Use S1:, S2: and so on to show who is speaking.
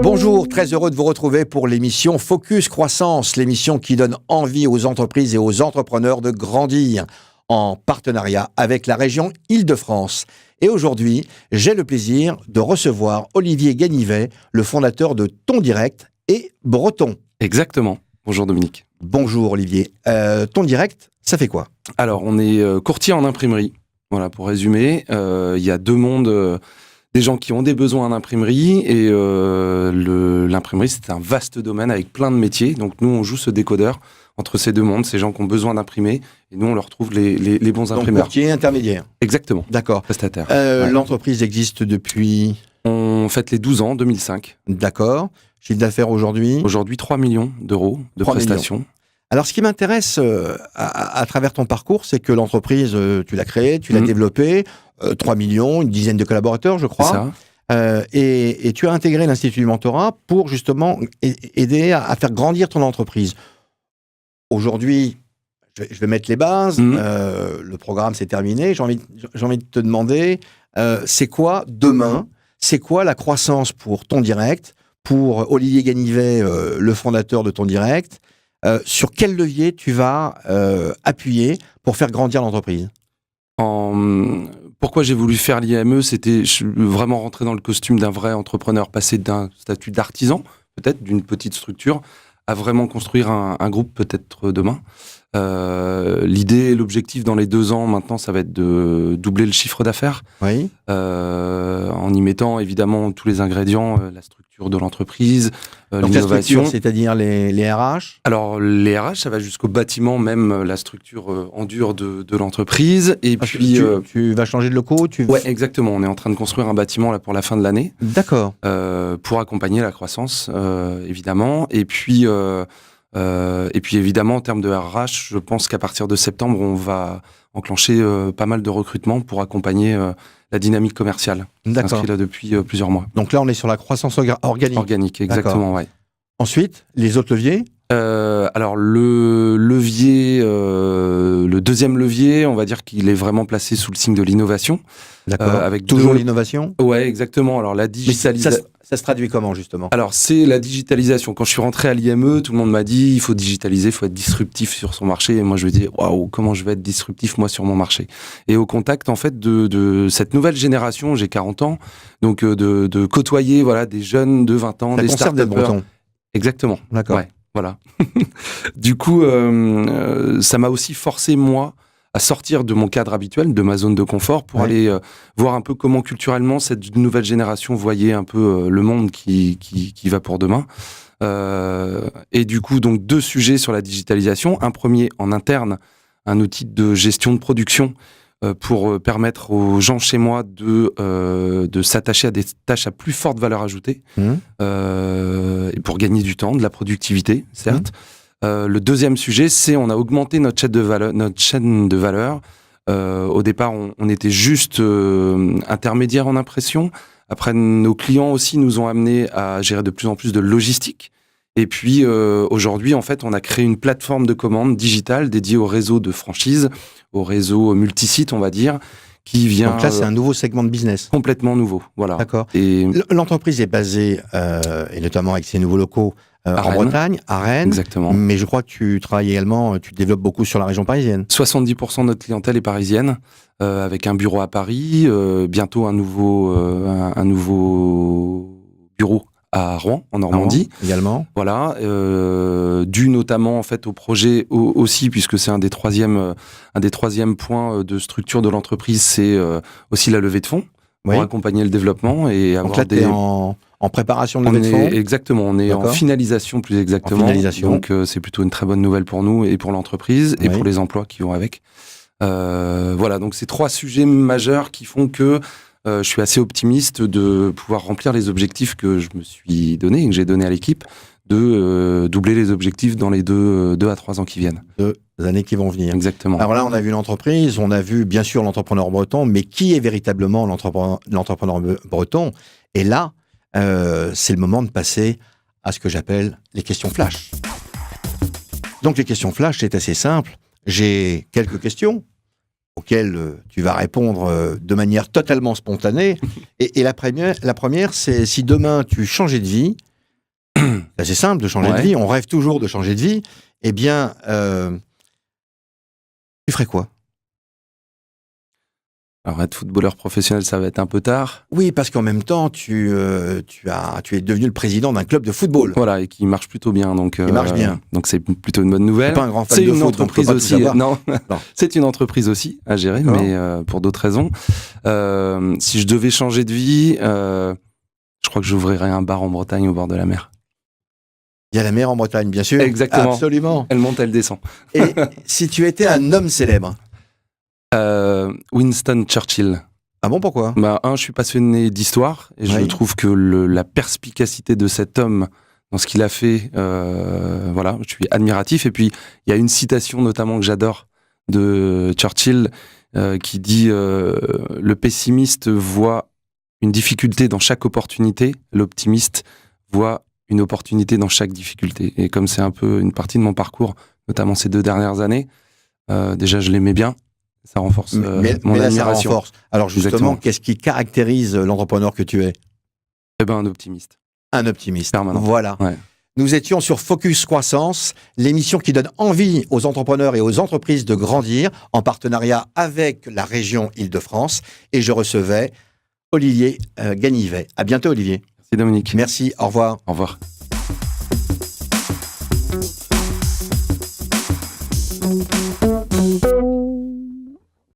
S1: Bonjour, très heureux de vous retrouver pour l'émission Focus Croissance, l'émission qui donne envie aux entreprises et aux entrepreneurs de grandir en partenariat avec la région Île-de-France. Et aujourd'hui, j'ai le plaisir de recevoir Olivier Ganivet, le fondateur de Ton Direct et Breton.
S2: Exactement. Bonjour Dominique.
S1: Bonjour Olivier. Ton Direct, ça fait quoi ?
S2: Alors, on est courtier en imprimerie. Voilà, pour résumer, il y a deux mondes, des gens qui ont des besoins en imprimerie et l'imprimerie, c'est un vaste domaine avec plein de métiers. Donc nous, on joue ce décodeur entre ces deux mondes, ces gens qui ont besoin d'imprimer et nous, on leur trouve les bons imprimeurs.
S1: Donc courtier intermédiaire.
S2: Exactement.
S1: D'accord.
S2: Prestataire.
S1: Ouais. L'entreprise existe depuis...
S2: On fête les 12 ans, 2005.
S1: D'accord. Chiffre d'affaires aujourd'hui ?
S2: Aujourd'hui, 3 millions d'euros de prestations.
S1: Millions. Alors, ce qui m'intéresse à travers ton parcours, c'est que l'entreprise, tu l'as créée, tu l'as développée, 3 millions, une dizaine de collaborateurs, je crois.
S2: C'est ça.
S1: Et tu as intégré l'Institut du Mentorat pour justement aider à faire grandir ton entreprise. Aujourd'hui, je vais mettre les bases. Le programme, c'est terminé. J'ai envie de te demander, c'est quoi demain ? C'est quoi la croissance pour Ton Direct, pour Olivier Ganivet, le fondateur de Ton Direct ? Sur quel levier tu vas appuyer pour faire grandir l'entreprise ?
S2: Pourquoi j'ai voulu faire l'IME, c'était vraiment rentrer dans le costume d'un vrai entrepreneur, passer d'un statut d'artisan, peut-être d'une petite structure, à vraiment construire un groupe peut-être demain. L'idée, l'objectif dans les 2 ans maintenant, ça va être de doubler le chiffre d'affaires.
S1: Oui.
S2: En y mettant évidemment tous les ingrédients, la structure de l'entreprise, l'innovation.
S1: C'est-à-dire les RH ?
S2: Alors les RH, ça va jusqu'au bâtiment, même la structure en dur de l'entreprise. Et puis
S1: tu vas changer de locaux ?
S2: Ouais, exactement. On est en train de construire un bâtiment là pour la fin de l'année.
S1: D'accord.
S2: Pour accompagner la croissance, évidemment. Et puis évidemment, en termes de RH, je pense qu'à partir de septembre, on va enclencher pas mal de recrutements pour accompagner la dynamique commerciale.
S1: D'accord.
S2: Inscrit là depuis plusieurs mois.
S1: Donc là, on est sur la croissance organique.
S2: Organique, exactement, ouais.
S1: Ensuite, les autres leviers ?
S2: Alors le levier, le deuxième levier, on va dire qu'il est vraiment placé sous le signe de l'innovation.
S1: D'accord. Avec toujours l'innovation ?
S2: Ouais, exactement. Alors la digitalisation.
S1: Ça se traduit comment justement ?
S2: Alors c'est la digitalisation. Quand je suis rentré à l'IME, tout le monde m'a dit il faut digitaliser, il faut être disruptif sur son marché. Et moi je me dis waouh, comment je vais être disruptif moi sur mon marché ? Et au contact en fait de cette nouvelle génération, j'ai 40 ans, donc de côtoyer voilà des jeunes de 20 ans, des start-upers. Exactement.
S1: D'accord.
S2: Ouais. Voilà. Du coup, ça m'a aussi forcé, moi, à sortir de mon cadre habituel, de ma zone de confort, pour aller voir un peu comment, culturellement, cette nouvelle génération voyait un peu le monde qui va pour demain. Et du coup, donc, 2 sujets sur la digitalisation. Un premier, en interne, un outil de gestion de production pour permettre aux gens chez moi de s'attacher à des tâches à plus forte valeur ajoutée et pour gagner du temps, de la productivité, certes. Le deuxième sujet, c'est on a augmenté notre chaîne de valeur. Au départ, on était juste intermédiaire en impression. Après, nos clients aussi nous ont amenés à gérer de plus en plus de logistique. Et puis, aujourd'hui, en fait, on a créé une plateforme de commande digitale dédiée au réseau de franchise, au réseau multisite, on va dire, qui vient...
S1: Donc là, c'est un nouveau segment de business.
S2: Complètement nouveau, voilà.
S1: D'accord.
S2: Et
S1: l'entreprise est basée, et notamment avec ses nouveaux locaux, en Bretagne, à Rennes.
S2: Exactement.
S1: Mais je crois que tu travailles également, tu développes beaucoup sur la région parisienne.
S2: 70% de notre clientèle est parisienne, avec un bureau à Paris, bientôt un nouveau bureau à Rouen, en Normandie.
S1: Également.
S2: Voilà, dû notamment en fait au projet aussi, puisque c'est un des troisièmes points de structure de l'entreprise, c'est aussi la levée de fonds pour accompagner le développement et
S1: donc
S2: avoir
S1: là, t'es en préparation de levée de fonds.
S2: Exactement, on est en finalisation plus exactement. Donc c'est plutôt une très bonne nouvelle pour nous et pour l'entreprise et pour les emplois qui vont avec. Voilà, donc c'est 3 sujets majeurs qui font que je suis assez optimiste de pouvoir remplir les objectifs que je me suis donné et que j'ai donné à l'équipe, de doubler les objectifs dans les 2 à 3 ans qui viennent.
S1: 2 années qui vont venir.
S2: Exactement.
S1: Alors là, on a vu l'entreprise, on a vu bien sûr l'entrepreneur breton, mais qui est véritablement l'entrepreneur breton ? Et là, c'est le moment de passer à ce que j'appelle les questions flash. Donc les questions flash, c'est assez simple. J'ai quelques questions auxquelles tu vas répondre de manière totalement spontanée. Et la première, c'est si demain tu changeais de vie, c'est simple de changer de vie, on rêve toujours de changer de vie, eh bien, tu ferais quoi?
S2: Alors, être footballeur professionnel, ça va être un peu tard.
S1: Oui, parce qu'en même temps, tu es devenu le président d'un club de football.
S2: Voilà, et qui marche plutôt bien. Donc,
S1: qui marche bien.
S2: Donc, c'est plutôt une bonne nouvelle.
S1: C'est pas un grand fan
S2: c'est
S1: de
S2: une
S1: foot,
S2: entreprise aussi. Non, c'est une entreprise aussi à gérer, mais pour d'autres raisons. Si je devais changer de vie, je crois que j'ouvrirais un bar en Bretagne au bord de la mer.
S1: Il y a la mer en Bretagne, bien sûr.
S2: Exactement.
S1: Absolument.
S2: Elle monte, elle descend.
S1: Et si tu étais un homme célèbre?
S2: Winston Churchill.
S1: Ah bon, pourquoi?
S2: Je suis passionné d'histoire et je trouve que la perspicacité de cet homme dans ce qu'il a fait, je suis admiratif. Et puis, il y a une citation notamment que j'adore de Churchill qui dit le pessimiste voit une difficulté dans chaque opportunité, l'optimiste voit une opportunité dans chaque difficulté. Et comme c'est un peu une partie de mon parcours, notamment ces 2 dernières années, déjà je l'aimais bien. Ça renforce mon admiration. Ça renforce.
S1: Alors justement, exactement. Qu'est-ce qui caractérise l'entrepreneur que tu es?
S2: Un optimiste.
S1: Un optimiste.
S2: Permanent.
S1: Voilà. Ouais. Nous étions sur Focus Croissance, l'émission qui donne envie aux entrepreneurs et aux entreprises de grandir en partenariat avec la région Île-de-France. Et je recevais Olivier Ganivet. À bientôt, Olivier.
S2: Merci, Dominique.
S1: Merci. Au revoir.
S2: Au revoir.